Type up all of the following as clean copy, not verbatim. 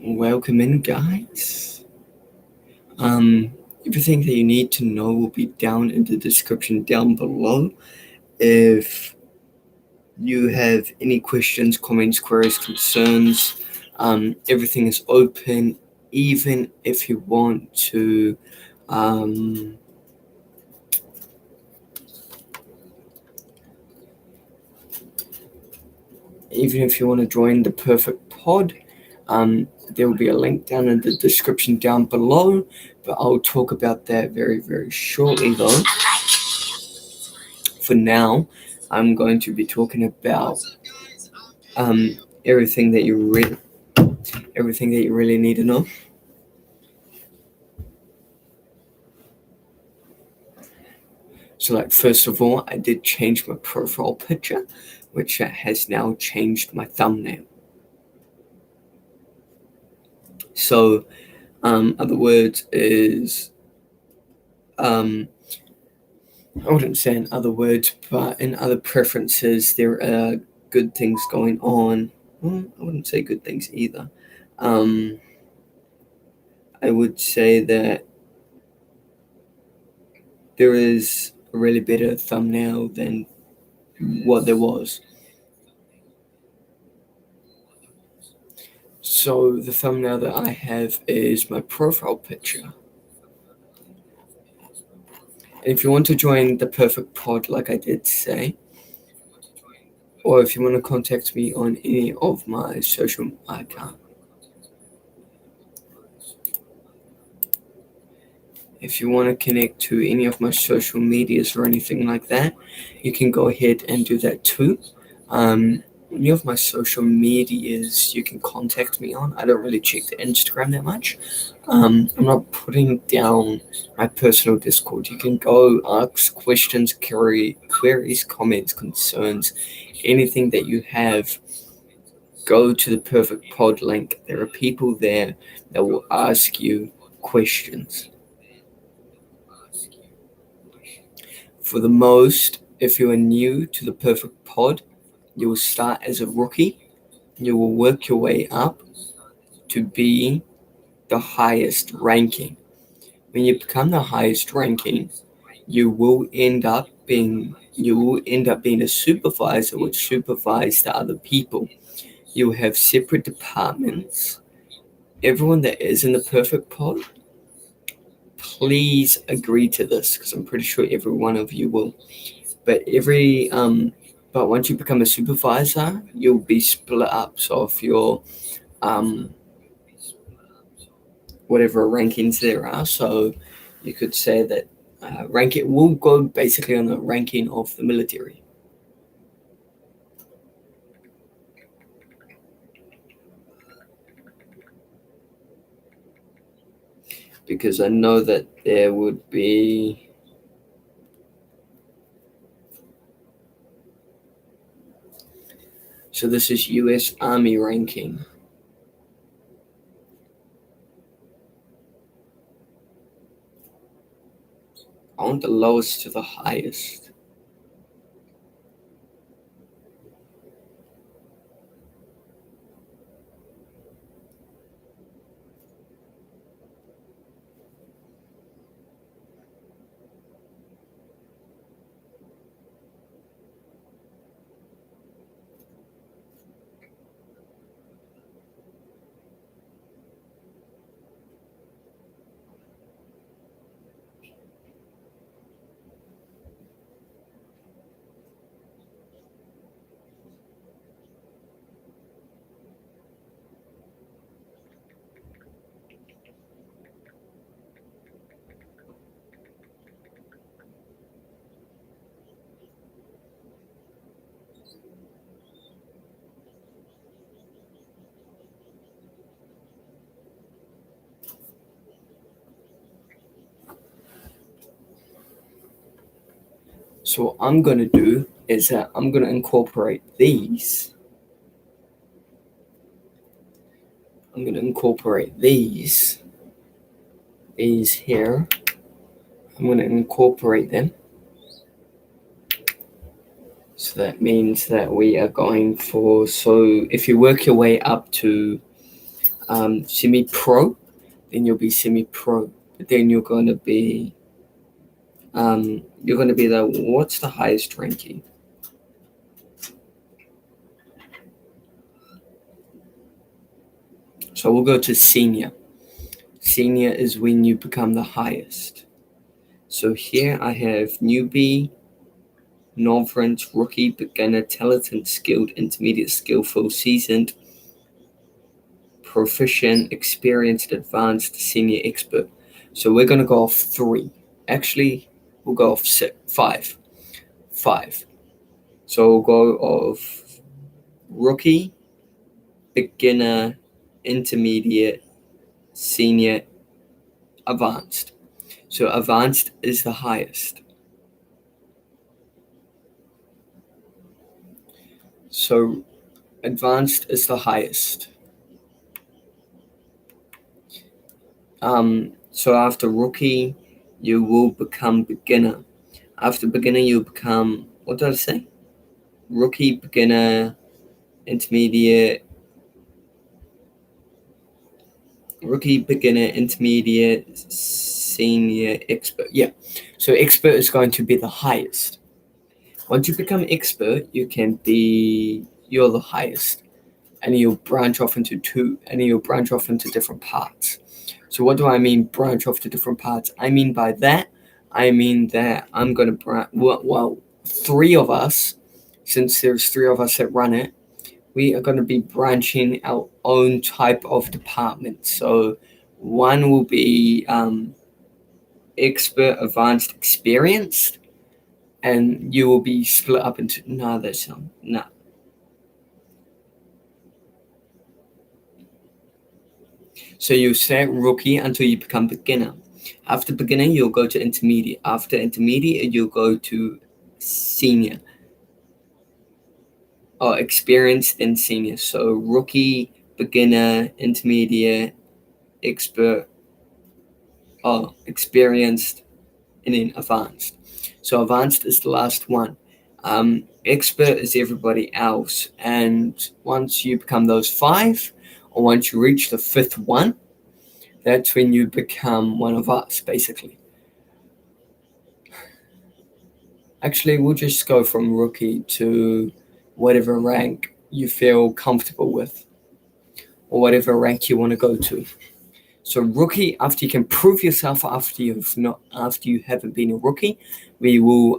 Welcome in, guys. Um, Everything that you need to know will be down in the description down below. If you have any questions, comments, queries, concerns, everything is open. Even if you want to, join the perfect pod, there will be a link down in the description down below. But I'll talk about that very, very shortly, though. For now, I'm going to be talking about everything that you really need to know. So, first of all, I did change my profile picture, which has now changed my thumbnail. So, other words is, I wouldn't say in other words, but in other preferences, there are good things going on. Well, I wouldn't say good things either. I would say that there is a really better thumbnail than what there was. So the thumbnail that I have is my profile picture. And if you want to join the perfect pod, like I did say, or if you want to contact me on any of my social accounts, if you want to connect to any of my social medias or anything like that, you can go ahead and do that too. Any of my social medias you can contact me on. I don't really check the Instagram that much. I'm not putting down my personal Discord. You can go ask questions, queries, comments, concerns, anything that you have. Go to the perfect pod link. There are people there that will ask you questions. For the most, if you are new to the perfect pod, you will start as a rookie. You will work your way up to be the highest ranking. When you become the highest ranking, you will end up being a supervisor, which supervises the other people. You will have separate departments. Everyone that is in the perfect pod, please agree to this, because I'm pretty sure every one of you will. But once you become a supervisor, you'll be split up. So if you're whatever rankings there are, so you could say that ranking will go basically on the ranking of the military. Because I know that there would be. So this is US Army ranking. I want the lowest to the highest. So what I'm going to do is that I'm going to incorporate these. I'm going to incorporate these here. I'm going to incorporate them. So that means that we are going for, so if you work your way up to semi-pro, then you'll be semi-pro. But then you're gonna be the what's the highest ranking? So we'll go to senior. Senior is when you become the highest. So here I have newbie, novice, rookie, beginner, talented, skilled, intermediate, skillful, seasoned, proficient, experienced, advanced, senior, expert. So we're going to go off 3. Actually, we'll go off 5. 5. So we'll go off rookie, beginner, intermediate, senior, advanced. So advanced is the highest. So advanced is the highest. So after rookie, you will become beginner. After beginner, you become, what did I say? Rookie, beginner, intermediate, senior, expert. Yeah. So expert is going to be the highest. Once you become expert, you're the highest. And you'll branch off into different parts. So what do I mean branch off to different parts? I mean that I'm going to 3 of us, since there's 3 of us that run it, we are going to be branching our own type of department. So one will be expert, advanced, experienced, and you will be split up into no. So you start rookie until you become beginner. After beginner, you'll go to intermediate. After intermediate, you'll go to senior. Or experienced, then senior. So rookie, beginner, intermediate, expert, experienced, and then advanced. So advanced is the last one. Expert is everybody else. And once you become those 5, or once you reach the 5th one, that's when you become one of us, basically. Actually, we'll just go from rookie to whatever rank you feel comfortable with, or whatever rank you want to go to. So rookie, after you can prove yourself, after you haven't been a rookie, we will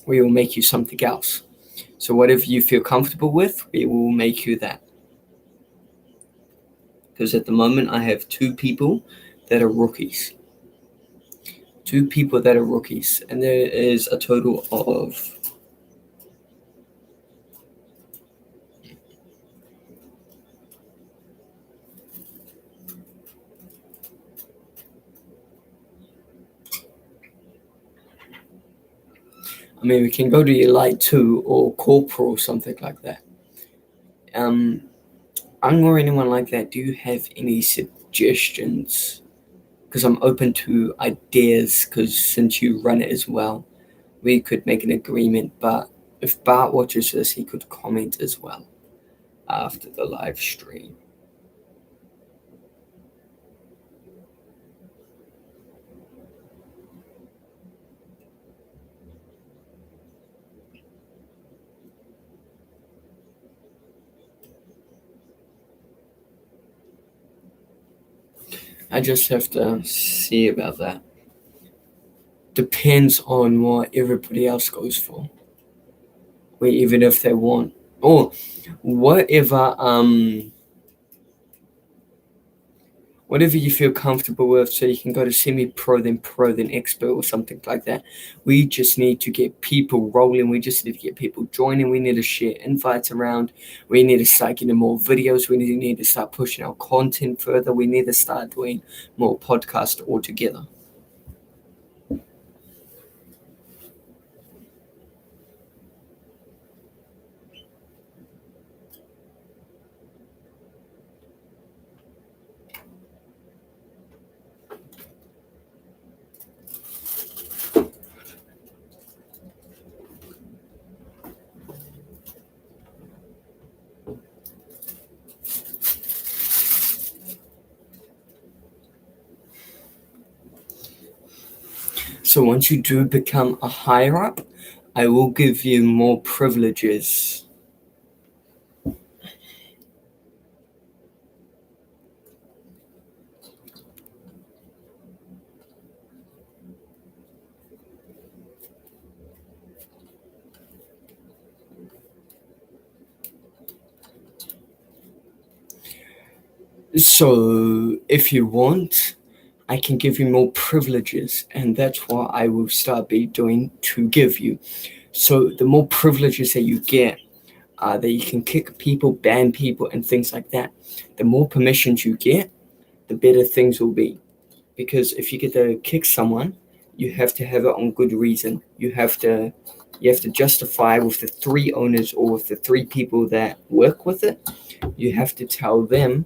make you something else. So whatever you feel comfortable with, we will make you that. Because at the moment, I have 2 people that are rookies. 2 people that are rookies, and there is a total of we can go to Elite 2 or Corporal or something like that. Or anyone like that, do you have any suggestions? Because I'm open to ideas, because since you run it as well, we could make an agreement. But if Bart watches this, he could comment as well after the live stream. I just have to see about that. Depends on what everybody else goes for. Or even if they want. Or whatever whatever you feel comfortable with, so you can go to semi-pro, then pro, then expert, or something like that. We just need to get people rolling. We just need to get people joining. We need to share invites around. We need to start getting more videos. We need to start pushing our content further. We need to start doing more podcasts altogether. So once you do become a higher up, I will give you more privileges. So if you want, I can give you more privileges, and that's what I will start be doing to give you. So the more privileges that you get, that you can kick people, ban people, and things like that. The more permissions you get, the better things will be. Because if you get to kick someone, you have to have it on good reason. You have to justify with the three owners or with the three people that work with it. You have to tell them,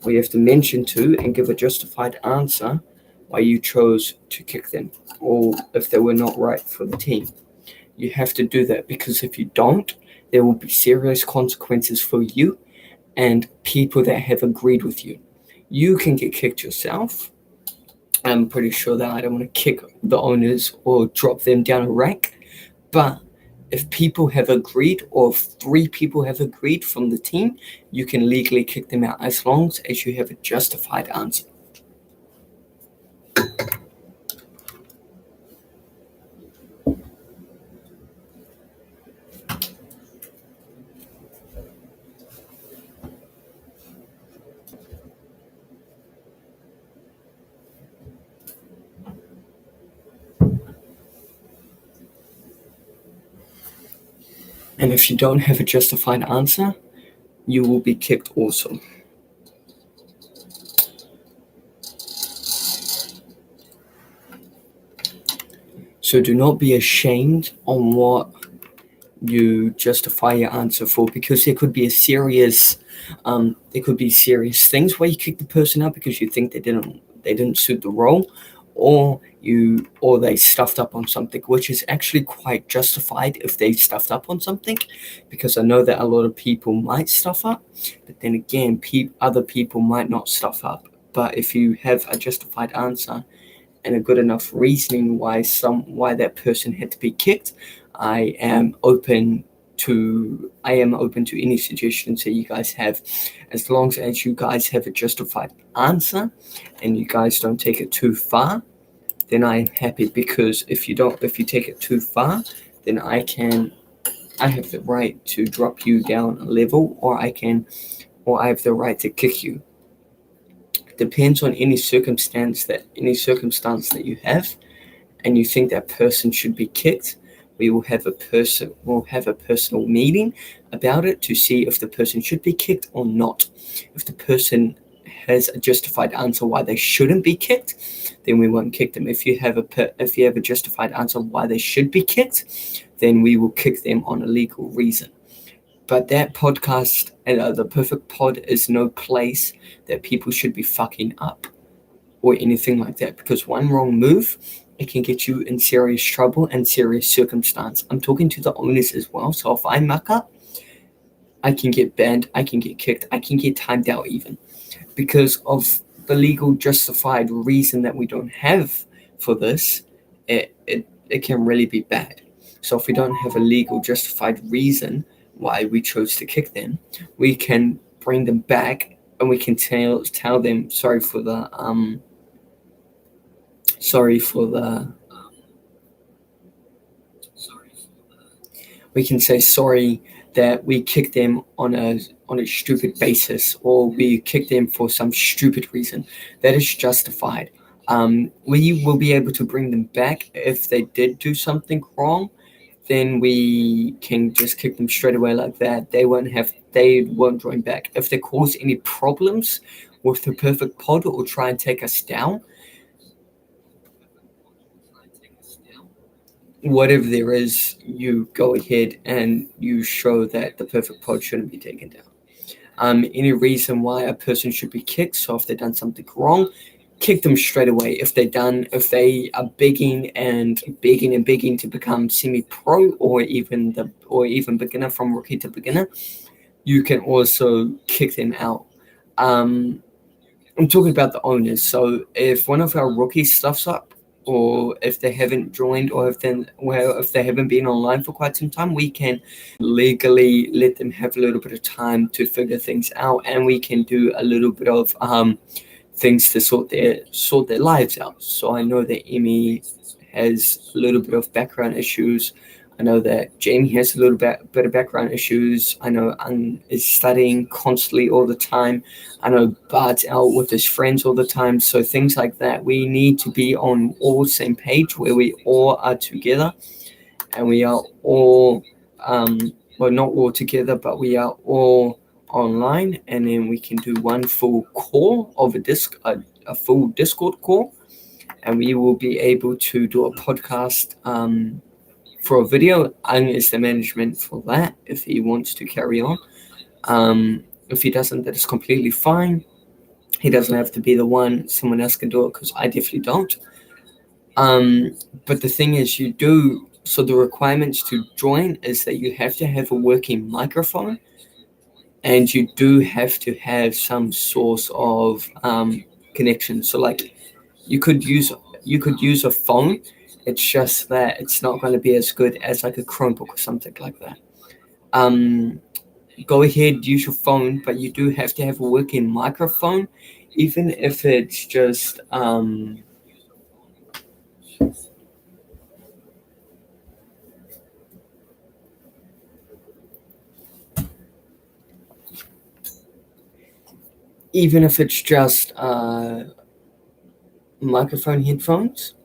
or you have to mention to and give a justified answer why you chose to kick them, or if they were not right for the team. You have to do that, because if you don't, there will be serious consequences for you and people that have agreed with you. You can get kicked yourself. I'm pretty sure that I don't want to kick the owners or drop them down a rank. But if people have agreed, or if three people have agreed from the team, you can legally kick them out as long as you have a justified answer. And if you don't have a justified answer, you will be kicked also. So do not be ashamed on what you justify your answer for, because there could be serious things where you kick the person out because you think they didn't suit the role, or they stuffed up on something, which is actually quite justified if they stuffed up on something, because I know that a lot of people might stuff up, but then again, other people might not stuff up. But if you have a justified answer and a good enough reasoning why that person had to be kicked, I am open to any suggestions that you guys have, as long as you guys have a justified answer and you guys don't take it too far. Then I am happy, because if you take it too far, then I have the right to drop you down a level, or I have the right to kick you. Depends on any circumstance that you have, and you think that person should be kicked. We'll have a personal meeting about it to see if the person should be kicked or not. If the person has a justified answer why they shouldn't be kicked, then we won't kick them. If you have a justified answer why they should be kicked, then we will kick them on a legal reason. But that podcast, the Perfect Pod, is no place that people should be fucking up or anything like that, because one wrong move, it can get you in serious trouble and serious circumstance. I'm talking to the owners as well, so if I muck up, I can get banned, I can get kicked, I can get timed out even, because of the legal justified reason that we don't have for this. It can really be bad. So if we don't have a legal justified reason why we chose to kick them, we can bring them back and we can tell them sorry for the we can say sorry that we kicked them on a stupid basis, or we kicked them for some stupid reason. That is justified. We will be able to bring them back if they did do something wrong. Then we can just kick them straight away like that. They won't join back. If they cause any problems with the Perfect Pod or try and take us down, whatever there is, you go ahead and you show that the Perfect Pod shouldn't be taken down. Any reason why a person should be kicked, so if they've done something wrong, kick them straight away. If they are begging to become semi-pro, or even beginner, from rookie to beginner, you can also kick them out. I'm talking about the owners. So if one of our rookies stuffs up, or if they haven't joined, or if they haven't been online for quite some time, we can legally let them have a little bit of time to figure things out, and we can do a little bit of things to sort their lives out. So I know that Emmy has a little bit of background issues. I know that Jamie has a little bit of background issues. I know Ang is studying constantly all the time. I know Bart's out with his friends all the time. So things like that, we need to be on all the same page where we all are together, and we are all, well, not all together, but we are all online, and then we can do one full call of a full Discord call, and we will be able to do a podcast for a video. Ang is the management for that if he wants to carry on. If he doesn't, that is completely fine. He doesn't have to be the one. Someone else can do it, because I definitely don't. But the thing is, so the requirements to join is that you have to have a working microphone, and you do have to have some source of connection. So like you could use a phone. It's just that it's not going to be as good as like a Chromebook or something like that. Go ahead, use your phone, but you do have to have a working microphone, even if it's just microphone headphones.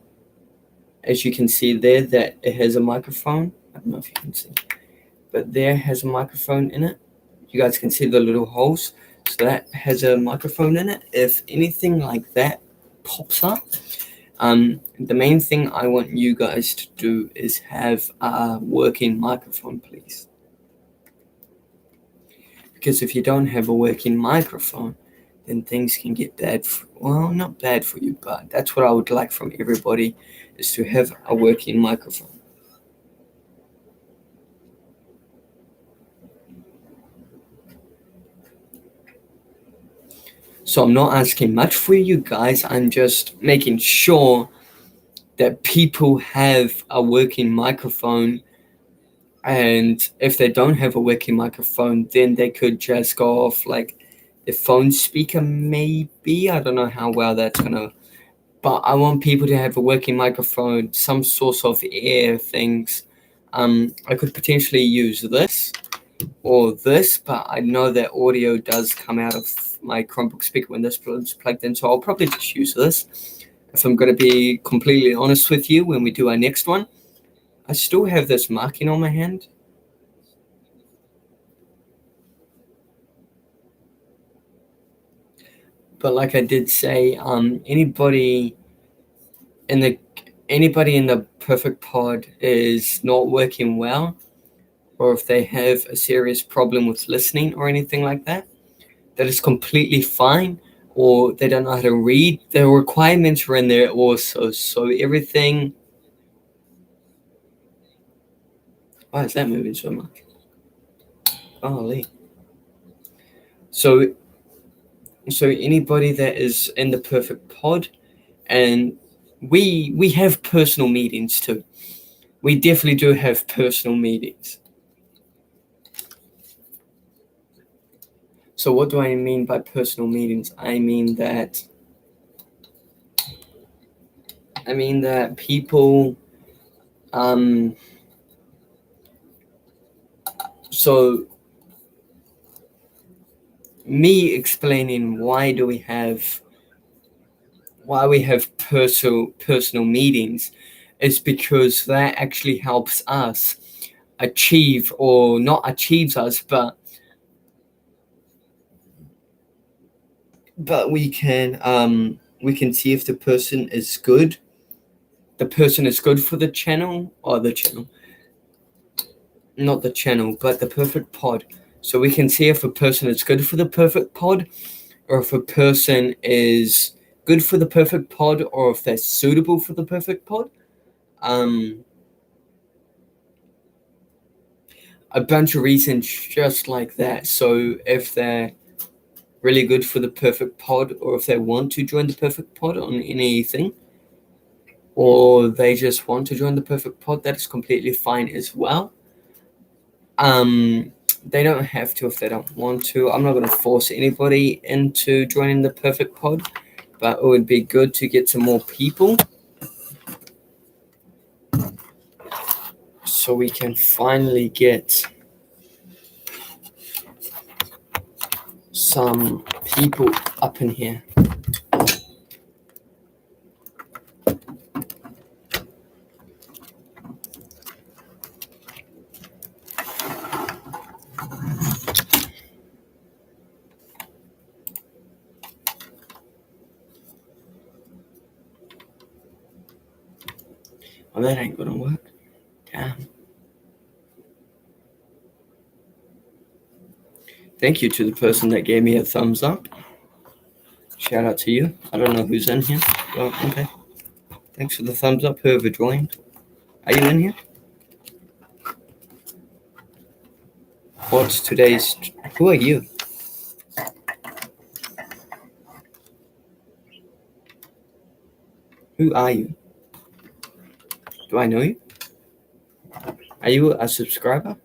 As you can see there, that it has a microphone. I don't know if you can see, but there has a microphone in it. You guys can see the little holes. So that has a microphone in it. If anything like that pops up, the main thing I want you guys to do is have a working microphone, please. Because if you don't have a working microphone, then things can get bad. Well, not bad for you, but that's what I would like from everybody, is to have a working microphone. So I'm not asking much for you guys. I'm just making sure that people have a working microphone. And if they don't have a working microphone, then they could just go off like the phone speaker, maybe. I don't know how well that's gonna. But I want people to have a working microphone, some source of air things. I could potentially use this or this, but I know that audio does come out of my Chromebook speaker when this is plugged in, so I'll probably just use this. If I'm going to be completely honest with you, when we do our next one, I still have this marking on my hand. But like I did say, anybody in the perfect pod is not working well, or if they have a serious problem with listening or anything like that, that is completely fine. Or they don't know how to read, the requirements are in there also. So everything. Why is that moving so much? Golly. So anybody that is in the perfect pod, and we have personal meetings too. We definitely do have personal meetings. So what do I mean by personal meetings? I mean that people, so me explaining why we have personal meetings is because that actually helps us achieve, or not achieves us, but we can see if the person is good. The person is good for the channel, or the channel, not the channel, but the perfect pod. So we can see if a person is good for the perfect pod, or if a person is good for the perfect pod, or if they're suitable for the perfect pod. A bunch of reasons just like that. So if they're really good for the perfect pod, or if they want to join the perfect pod on anything, or they just want to join the perfect pod, that is completely fine as well. They don't have to if they don't want to. I'm not going to force anybody into joining the perfect pod, but it would be good to get some more people so we can finally get some people up in here. Oh, that ain't gonna work. Damn. Thank you to the person that gave me a thumbs up. Shout out to you. I don't know who's in here. Well, okay. Thanks for the thumbs up, whoever joined. Are you in here? What's today's... Who are you? Who are you? Do I know you? Are you a subscriber?